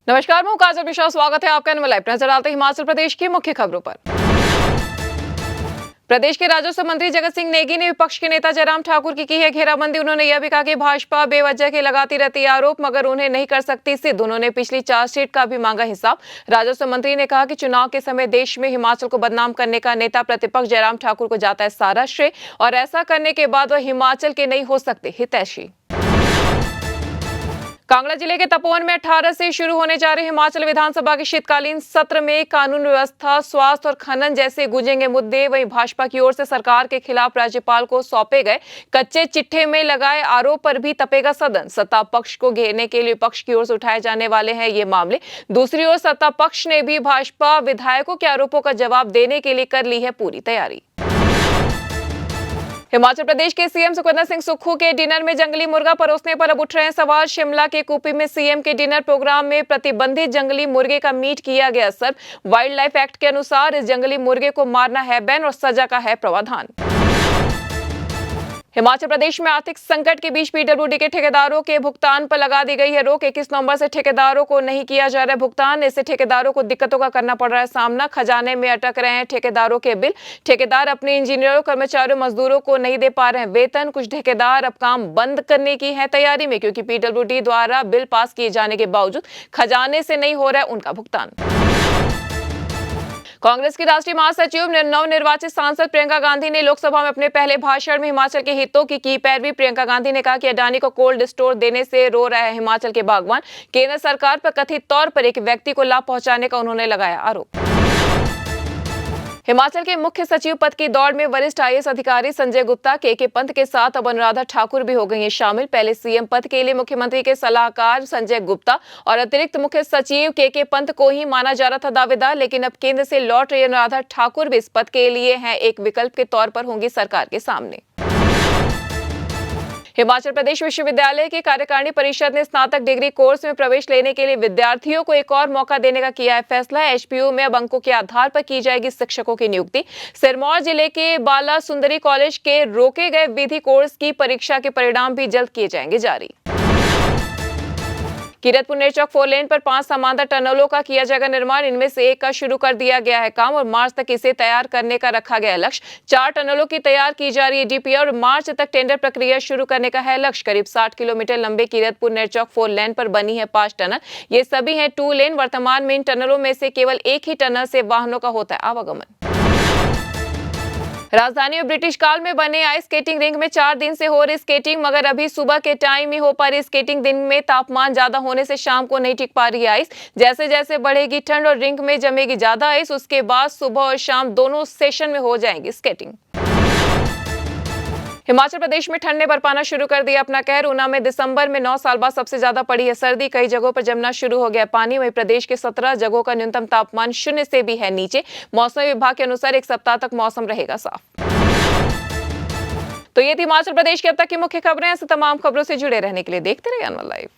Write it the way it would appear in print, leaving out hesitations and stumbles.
नमस्कार, मैं काजल मिश्रा। स्वागत है आपका एनएम लाइव। नजर डालते हैं हिमाचल प्रदेश की मुख्य खबरों पर। प्रदेश के राजस्व मंत्री जगत सिंह नेगी ने विपक्ष के नेता जयराम ठाकुर की है घेराबंदी। उन्होंने यह भी कहा कि भाजपा बेवजह के लगाती रहती है आरोप, मगर उन्हें नहीं कर सकती सिद्ध। उन्होंने पिछली चार्जशीट का भी मांगा हिसाब। राजस्व मंत्री ने कहा कि चुनाव के समय देश में हिमाचल को बदनाम करने का नेता प्रतिपक्ष जयराम ठाकुर को जाता है सारा श्रेय, और ऐसा करने के बाद वह हिमाचल के नहीं हो सकते हितैषी। कांगड़ा जिले के तपोवन में 18 से शुरू होने जा रहे हिमाचल विधानसभा के शीतकालीन सत्र में कानून व्यवस्था, स्वास्थ्य और खनन जैसे गूंजेंगे मुद्दे। वहीं भाजपा की ओर से सरकार के खिलाफ राज्यपाल को सौंपे गए कच्चे चिट्ठे में लगाए आरोप पर भी तपेगा सदन। सत्ता पक्ष को घेरने के लिए विपक्ष की ओर से उठाए जाने वाले हैं ये मामले। दूसरी ओर सत्ता पक्ष ने भी भाजपा विधायकों के आरोपों का जवाब देने के लिए कर ली है पूरी तैयारी। हिमाचल प्रदेश के सीएम सुखविंदर सिंह सुक्खू के डिनर में जंगली मुर्गा परोसने पर अब उठ रहे हैं सवाल। शिमला के कुपी में सीएम के डिनर प्रोग्राम में प्रतिबंधित जंगली मुर्गे का मीट किया गया सर्व। वाइल्ड लाइफ एक्ट के अनुसार इस जंगली मुर्गे को मारना है बैन और सजा का है प्रावधान। हिमाचल प्रदेश में आर्थिक संकट के बीच पीडब्ल्यूडी के ठेकेदारों के भुगतान पर लगा दी गई है रोक। 21 नवंबर से ठेकेदारों को नहीं किया जा रहा है भुगतान। इससे ठेकेदारों को दिक्कतों का करना पड़ रहा है सामना। खजाने में अटक रहे हैं ठेकेदारों के बिल। ठेकेदार अपने इंजीनियरों, कर्मचारियों, मजदूरों को नहीं दे पा रहे हैं वेतन। कुछ ठेकेदार अब काम बंद करने की है तैयारी में, क्योंकि पीडब्ल्यूडी द्वारा बिल पास किए जाने के बावजूद खजाने से नहीं हो रहा है उनका भुगतान। कांग्रेस की राष्ट्रीय महासचिव नवनिर्वाचित सांसद प्रियंका गांधी ने लोकसभा में अपने पहले भाषण में हिमाचल के हितों की पैरवी। प्रियंका गांधी ने कहा कि अडानी को कोल्ड स्टोर देने से रो रहा है हिमाचल के बागवान। केंद्र सरकार पर कथित तौर पर एक व्यक्ति को लाभ पहुंचाने का उन्होंने लगाया आरोप। हिमाचल के मुख्य सचिव पद की दौड़ में वरिष्ठ आईएएस अधिकारी संजय गुप्ता, के पंत के साथ अब अनुराधा ठाकुर भी हो गई हैं शामिल। पहले सीएम पद के लिए मुख्यमंत्री के सलाहकार संजय गुप्ता और अतिरिक्त मुख्य सचिव के पंत को ही माना जा रहा था दावेदार, लेकिन अब केंद्र से लौट रही अनुराधा ठाकुर भी इस पद के लिए हैं एक विकल्प के तौर पर होंगी सरकार के सामने। हिमाचल प्रदेश विश्वविद्यालय की कार्यकारिणी परिषद ने स्नातक डिग्री कोर्स में प्रवेश लेने के लिए विद्यार्थियों को एक और मौका देने का किया है फैसला। एचपीयू में अब अंकों के आधार पर की जाएगी शिक्षकों की नियुक्ति। सिरमौर जिले के बाला सुंदरी कॉलेज के रोके गए विधि कोर्स की परीक्षा के परिणाम भी जल्द किए जाएंगे जारी। कीरतपुर नेरचौक 4 लेन पर 5 समांतर टनलों का किया जाएगा निर्माण। इनमें से एक का शुरू कर दिया गया है काम और मार्च तक इसे तैयार करने का रखा गया लक्ष्य। 4 टनलों की तैयार की जा रही है डीपीआर और मार्च तक टेंडर प्रक्रिया शुरू करने का है लक्ष्य। करीब 60 किलोमीटर लंबे कीरतपुर नेरचौक 4 लेन पर बनी है 5 टनल। ये सभी हैं 2 लेन। वर्तमान में इन टनलों में से केवल एक ही टनल से वाहनों का होता है आवागमन। राजधानी में ब्रिटिश काल में बने आइस स्केटिंग रिंग में 4 दिन से हो रही स्केटिंग, मगर अभी सुबह के टाइम ही हो पा रही स्केटिंग। दिन में तापमान ज्यादा होने से शाम को नहीं टिक पा रही आइस। जैसे जैसे बढ़ेगी ठंड और रिंग में जमेगी ज्यादा आइस, उसके बाद सुबह और शाम दोनों सेशन में हो जाएगी स्केटिंग। हिमाचल प्रदेश में ठंड ने बरपाना शुरू कर दिया अपना कहर। ऊना में दिसंबर में 9 साल बाद सबसे ज्यादा पड़ी है सर्दी। कई जगहों पर जमना शुरू हो गया पानी। वहीं प्रदेश के 17 जगहों का न्यूनतम तापमान 0 से भी है नीचे। मौसम विभाग के अनुसार एक सप्ताह तक मौसम रहेगा साफ। तो ये थी हिमाचल प्रदेश की अब तक की मुख्य खबरें। ऐसे तमाम खबरों से जुड़े रहने के लिए देखते रहिए एनएम लाइव।